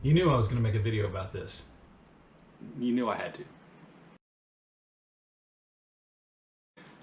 You knew I was going to make a video about this. You knew I had to.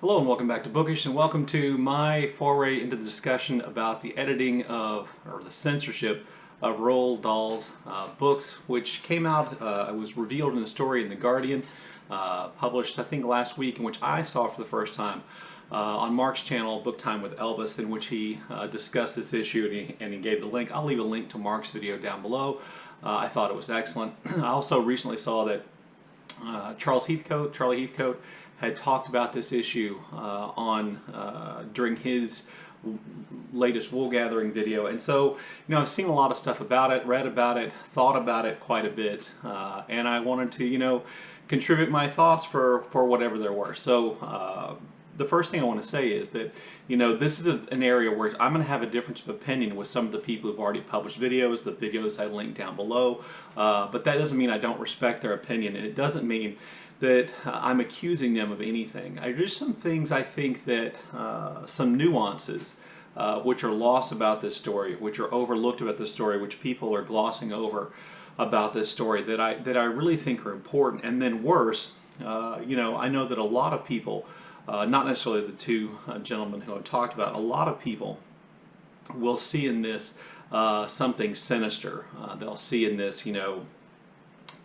Hello and welcome back to Bookish, and welcome to my foray into the discussion about the editing of, or the censorship of Roald Dahl's books, which came out, it was revealed in the story in The Guardian, published I think last week, in which I saw for the first time on Mark's channel, Book Time with Elvis, in which he discussed this issue and he gave the link. I'll leave a link to Mark's video down below. I thought it was excellent. I also recently saw that Charlie Heathcote had talked about this issue during his latest wool gathering video, and so I've seen a lot of stuff about it, read about it, thought about it quite a bit, and I wanted to contribute my thoughts for whatever they're worth. So the first thing I want to say is that this is an area where I'm going to have a difference of opinion with some of the people who've already published videos. The videos I link down below, but that doesn't mean I don't respect their opinion, and it doesn't mean that I'm accusing them of anything. There's some things I think that some nuances which are lost about this story, which are overlooked about this story, which people are glossing over about this story, that I really think are important. And then worse, I know that a lot of people, not necessarily the two gentlemen who I've talked about, a lot of people will see in this something sinister. They'll see in this,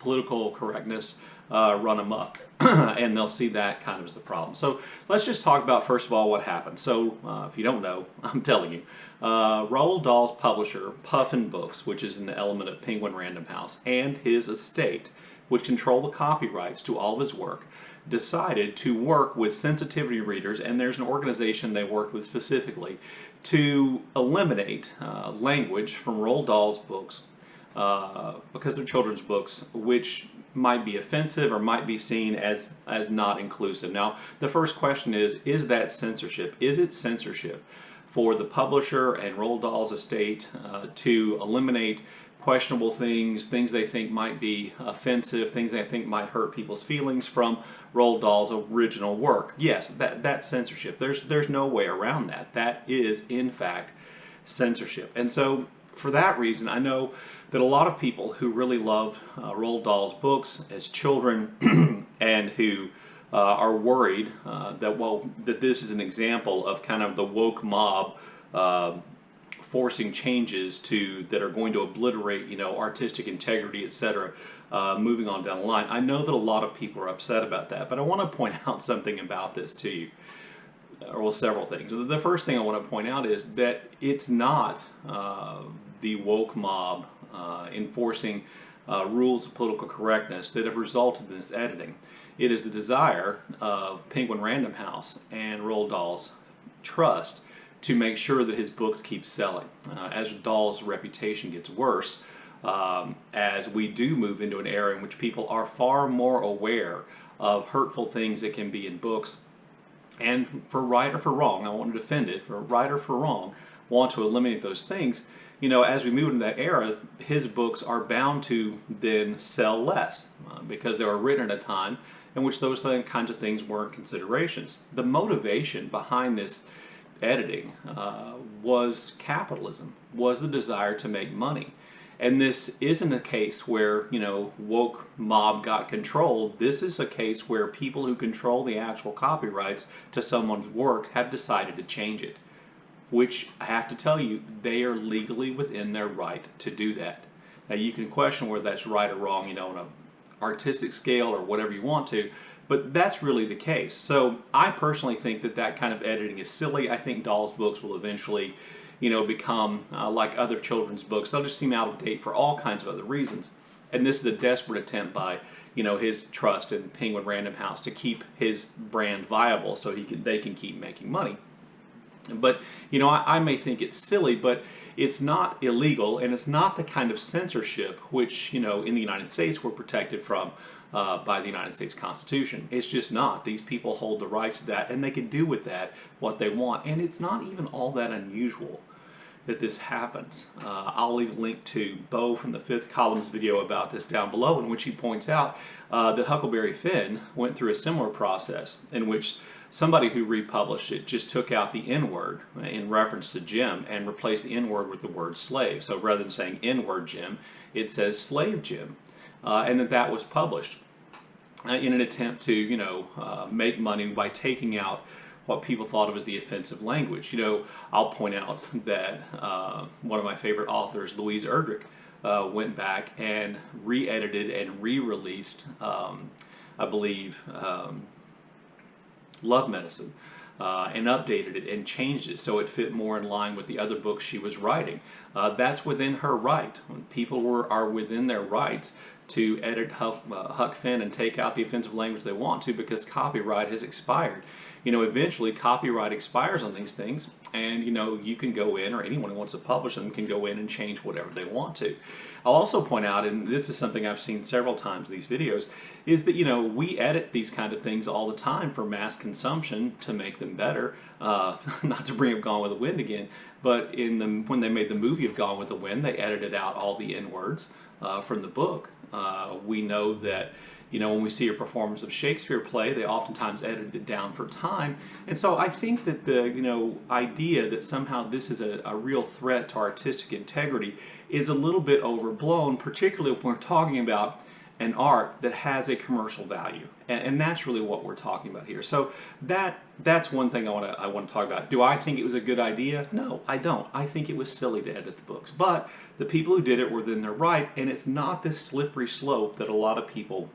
political correctness run amok, and they'll see that kind of as the problem. So let's just talk about, first of all, what happened. So if you don't know, I'm telling you. Roald Dahl's publisher, Puffin Books, which is an element of Penguin Random House, and his estate, which control the copyrights to all of his work, decided to work with sensitivity readers, and there's an organization they worked with specifically, to eliminate language from Roald Dahl's books because they're children's books, which might be offensive or might be seen as not inclusive. Now, the first question is that censorship? Is it censorship for the publisher and Roald Dahl's estate to eliminate questionable things they think might be offensive, things they think might hurt people's feelings from Roald Dahl's original work? Yes, that's censorship. There's no way around that. That is, in fact, censorship. And so, for that reason, I know that a lot of people who really love Roald Dahl's books as children and who are worried that this is an example of kind of the woke mob forcing changes that are going to obliterate artistic integrity, etc., moving on down the line. I know that a lot of people are upset about that, but I want to point out something about this to you. Well, several things. The first thing I want to point out is that it's not the woke mob enforcing rules of political correctness that have resulted in this editing. It is the desire of Penguin Random House and Roald Dahl's trust to make sure that his books keep selling. As Dahl's reputation gets worse, as we do move into an era in which people are far more aware of hurtful things that can be in books, and for right or for wrong, I want to defend it, for right or for wrong, want to eliminate those things, as we move into that era, his books are bound to then sell less because they were written at a time in which those kinds of things weren't considerations. The motivation behind this editing was capitalism, was the desire to make money. And this isn't a case where, woke mob got control. This is a case where people who control the actual copyrights to someone's work have decided to change it, which I have to tell you, they are legally within their right to do that. Now, you can question whether that's right or wrong, on an artistic scale or whatever you want to, but that's really the case. So I personally think that kind of editing is silly. I think Dahl's books will eventually become like other children's books. They'll just seem out of date for all kinds of other reasons. And this is a desperate attempt by, his trust in Penguin Random House to keep his brand viable so they can keep making money. But, I may think it's silly, but it's not illegal, and it's not the kind of censorship which, in the United States we're protected from by the United States Constitution. It's just not. These people hold the rights to that, and they can do with that what they want. And it's not even all that unusual. that this happens. I'll leave a link to Bo from the Fifth Column's video about this down below, in which he points out that Huckleberry Finn went through a similar process in which somebody who republished it just took out the N-word in reference to Jim and replaced the N-word with the word slave. So rather than saying N-word Jim, it says slave Jim. And that was published in an attempt to, make money by taking out what people thought of as the offensive language. I'll point out that one of my favorite authors, Louise Erdrich, went back and re-edited and re-released, I believe, Love Medicine, and updated it and changed it so it fit more in line with the other books she was writing. That's within her right. When people are within their rights to edit Huck Finn and take out the offensive language they want to, because copyright has expired. Eventually copyright expires on these things, and you can go in, or anyone who wants to publish them can go in and change whatever they want to. I'll also point out, and this is something I've seen several times in these videos, is that we edit these kind of things all the time for mass consumption to make them better. Not to bring up Gone with the Wind again, but when they made the movie of Gone with the Wind, they edited out all the N-words from the book. We know that when we see a performance of Shakespeare play, they oftentimes edit it down for time. And so I think that the idea that somehow this is a real threat to artistic integrity is a little bit overblown, particularly when we're talking about an art that has a commercial value. And that's really what we're talking about here. So that's one thing I want to talk about. Do I think it was a good idea? No, I don't. I think it was silly to edit the books. But the people who did it were within their right, and it's not this slippery slope that a lot of people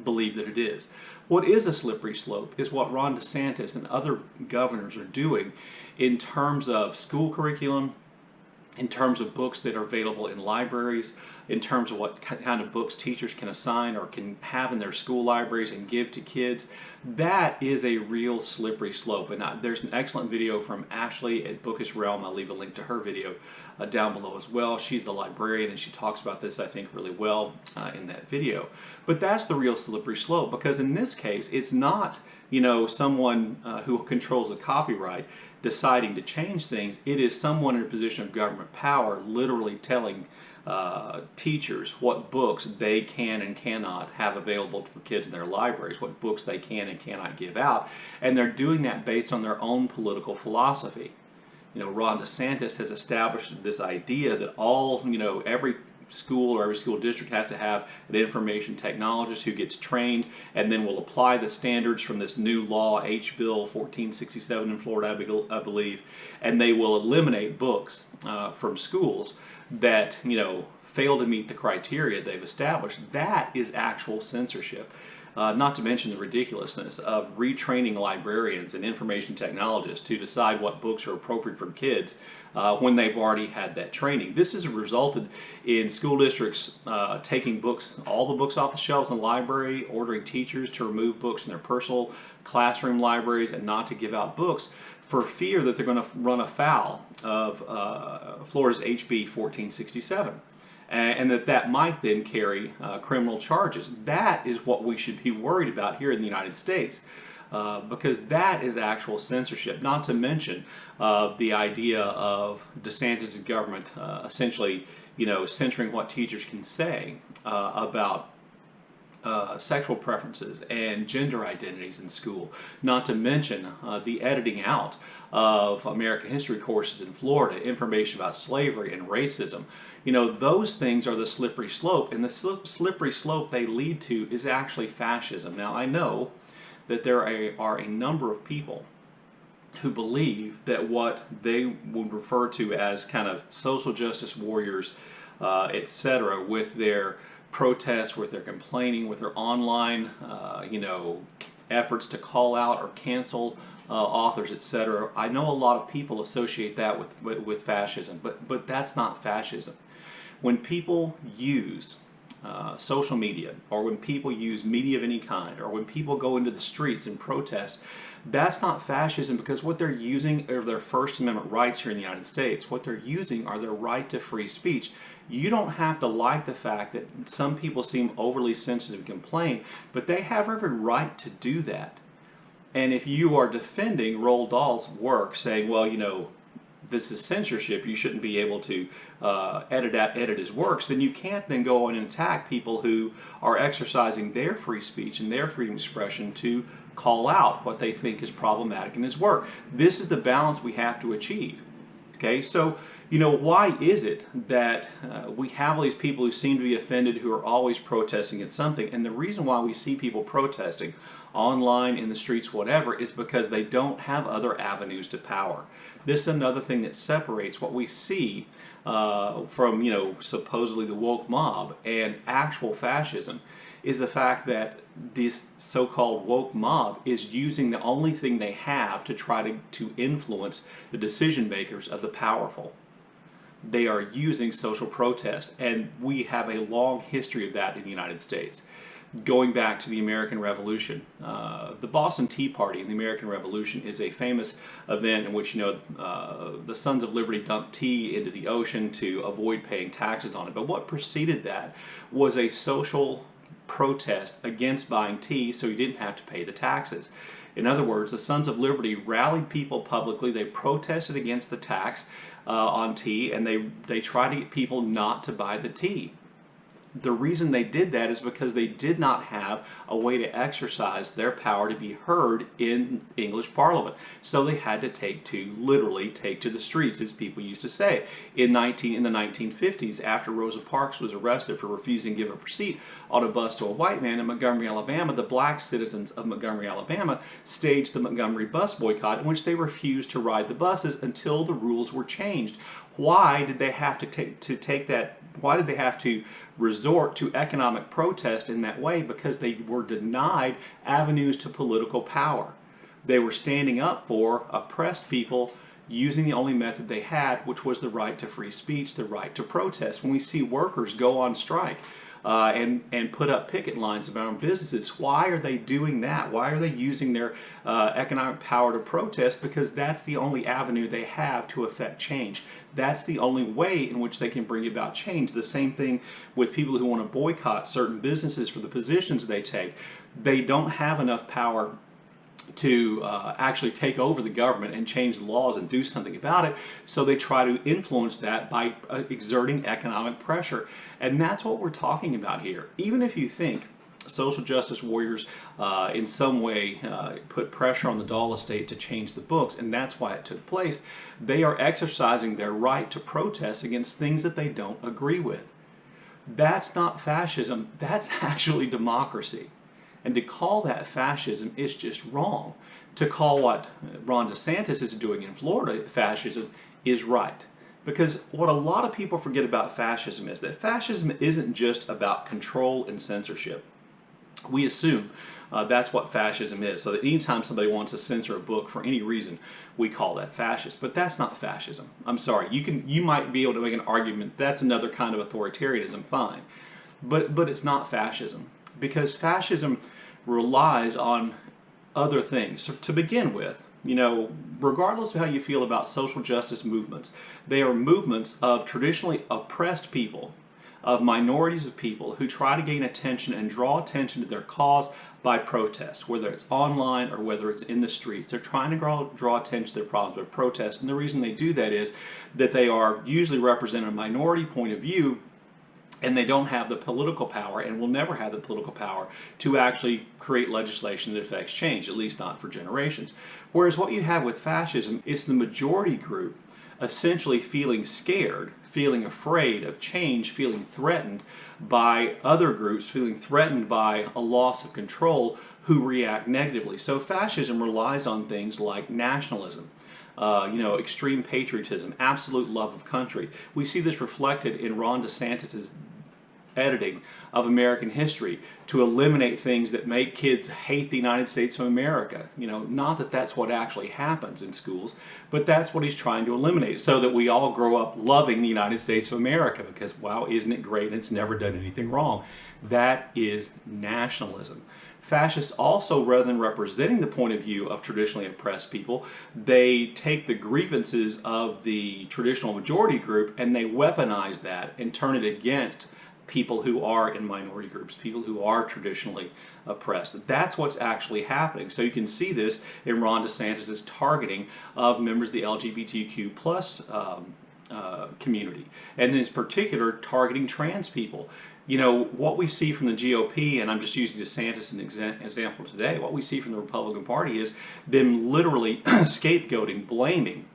believe that it is. What is a slippery slope is what Ron DeSantis and other governors are doing in terms of school curriculum, in terms of books that are available in libraries, in terms of what kind of books teachers can assign or can have in their school libraries and give to kids. That is a real slippery slope. And there's an excellent video from Ashley at Bookish Realm. I'll leave a link to her video down below as well. She's the librarian, and she talks about this, I think, really well in that video. But that's the real slippery slope, because in this case, it's not someone who controls the copyright deciding to change things. It is someone in a position of government power literally telling teachers what books they can and cannot have available for kids in their libraries, what books they can and cannot give out, and they're doing that based on their own political philosophy. Ron DeSantis has established this idea that every school or every school district has to have an information technologist who gets trained and then will apply the standards from this new law, H. Bill 1467 in Florida, I believe, and they will eliminate books from schools that fail to meet the criteria they've established. That is actual censorship. Not to mention the ridiculousness of retraining librarians and information technologists to decide what books are appropriate for kids when they've already had that training. This has resulted in school districts taking all the books off the shelves in the library, ordering teachers to remove books from their personal classroom libraries and not to give out books for fear that they're going to run afoul of Florida's HB 1467. And that might then carry criminal charges. That is what we should be worried about here in the United States, because that is actual censorship. Not to mention the idea of DeSantis' government essentially, censoring what teachers can say about sexual preferences and gender identities in school. Not to mention the editing out of American history courses in Florida, information about slavery and racism. Those things are the slippery slope, and the slippery slope they lead to is actually fascism. Now, I know that there are a number of people who believe that what they would refer to as kind of social justice warriors, etc., with their protests, with their complaining, with their online, efforts to call out or cancel authors, etc. I know a lot of people associate that with fascism, but that's not fascism. When people use social media, or when people use media of any kind, or when people go into the streets and protest, that's not fascism, because what they're using are their First Amendment rights here in the United States. What they're using are their right to free speech. You don't have to like the fact that some people seem overly sensitive and complain, but they have every right to do that. And if you are defending Roald Dahl's work, saying, well, this is censorship, you shouldn't be able to edit his works, then you can't then go on and attack people who are exercising their free speech and their freedom of expression to call out what they think is problematic in his work. This is the balance we have to achieve. Okay, so why is it that we have all these people who seem to be offended, who are always protesting at something? And the reason why we see people protesting online, in the streets, whatever, is because they don't have other avenues to power. This is another thing that separates what we see from, supposedly the woke mob and actual fascism, is the fact that this so-called woke mob is using the only thing they have to try to influence the decision makers of the powerful. They are using social protest, and we have a long history of that in the United States. Going back to the American Revolution, the Boston Tea Party and the American Revolution is a famous event in which the Sons of Liberty dumped tea into the ocean to avoid paying taxes on it. But what preceded that was a social protest against buying tea so you didn't have to pay the taxes. In other words, the Sons of Liberty rallied people publicly. They protested against the tax on tea, and they tried to get people not to buy the tea. The reason they did that is because they did not have a way to exercise their power to be heard in English Parliament. So they had to literally take to the streets, as people used to say. In the 1950s, after Rosa Parks was arrested for refusing to give a receipt on a bus to a white man in Montgomery, Alabama, the black citizens of Montgomery, Alabama staged the Montgomery bus boycott, in which they refused to ride the buses until the rules were changed. Why did they have why did they have to resort to economic protest in that way? Because they were denied avenues to political power. They were standing up for oppressed people using the only method they had, which was the right to free speech, the right to protest. When we see workers go on strike and put up picket lines around businesses, why are they doing that? Why are they using their economic power to protest? Because that's the only avenue they have to affect change. That's the only way in which they can bring about change. The same thing with people who want to boycott certain businesses for the positions they take. They don't have enough power to actually take over the government and change the laws and do something about it, so they try to influence that by exerting economic pressure. And that's what we're talking about here. Even if you think social justice warriors in some way put pressure on the Dahl estate to change the books, and that's why it took place, they are exercising their right to protest against things that they don't agree with. That's not fascism, that's actually democracy. And to call that fascism is just wrong. To call what Ron DeSantis is doing in Florida fascism is right. Because what a lot of people forget about fascism is that fascism isn't just about control and censorship. We assume that's what fascism is, so that anytime somebody wants to censor a book for any reason, we call that fascist. But that's not fascism. I'm sorry. You might be able to make an argument that's another kind of authoritarianism, fine. But it's not fascism. Because fascism relies on other things. So to begin with, regardless of how you feel about social justice movements, they are movements of traditionally oppressed people, of minorities of people who try to gain attention and draw attention to their cause by protest, whether it's online or whether it's in the streets. They're trying to draw attention to their problems by protest, and the reason they do that is that they are usually representing a minority point of view, and they don't have the political power and will never have the political power to actually create legislation that affects change, at least not for generations. Whereas what you have with fascism, it's the majority group essentially feeling scared, feeling afraid of change, feeling threatened by other groups, feeling threatened by a loss of control, who react negatively. So fascism relies on things like nationalism, extreme patriotism, absolute love of country. We see this reflected in Ron DeSantis' editing of American history to eliminate things that make kids hate the United States of America. Not that that's what actually happens in schools, but that's what he's trying to eliminate, so that we all grow up loving the United States of America because, wow, isn't it great and it's never done anything wrong. That is nationalism. Fascists also, rather than representing the point of view of traditionally oppressed people, they take the grievances of the traditional majority group and they weaponize that and turn it against people who are in minority groups, people who are traditionally oppressed. That's what's actually happening. So you can see this in Ron DeSantis' targeting of members of the LGBTQ plus community, and in particular targeting trans people. You know, what we see from the GOP, and I'm just using DeSantis as an example today, what we see from the Republican Party is them literally scapegoating, blaming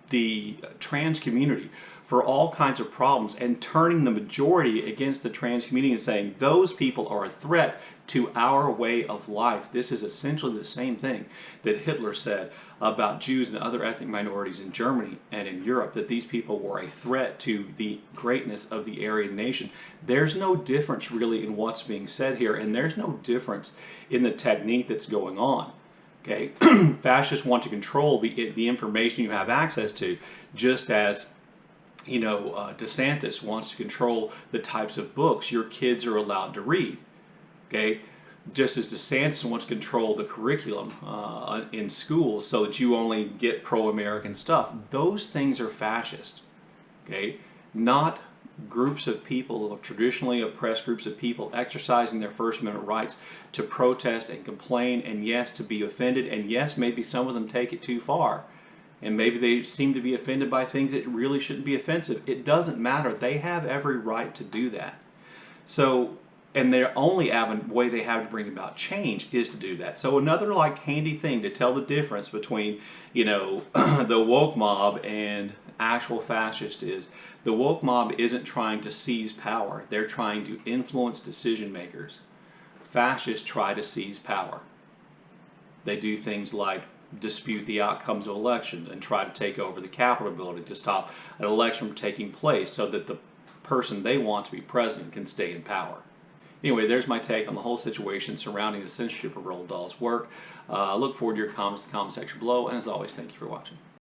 the trans community for all kinds of problems and turning the majority against the trans community and saying those people are a threat to our way of life. This is essentially the same thing that Hitler said about Jews and other ethnic minorities in Germany and in Europe, that these people were a threat to the greatness of the Aryan nation. There's no difference really in what's being said here, and there's no difference in the technique that's going on. Okay, fascists want to control the information you have access to, just as DeSantis wants to control the types of books your kids are allowed to read. Okay, just as DeSantis wants to control the curriculum in schools so that you only get pro-American stuff. Those things are fascist. Okay, not groups of people, traditionally oppressed groups of people, exercising their First Amendment rights to protest and complain, and yes, to be offended, and yes, maybe some of them take it too far. And maybe they seem to be offended by things that really shouldn't be offensive. It doesn't matter. They have every right to do that. So, and their only way they have to bring about change is to do that. So another handy thing to tell the difference between, the woke mob and actual fascist is the woke mob isn't trying to seize power. They're trying to influence decision makers. Fascists try to seize power. They do things like dispute the outcomes of elections and try to take over the Capitol building to stop an election from taking place so that the person they want to be president can stay in power. Anyway, there's my take on the whole situation surrounding the censorship of Roald Dahl's work. I look forward to your comments in the comment section below, and as always, thank you for watching.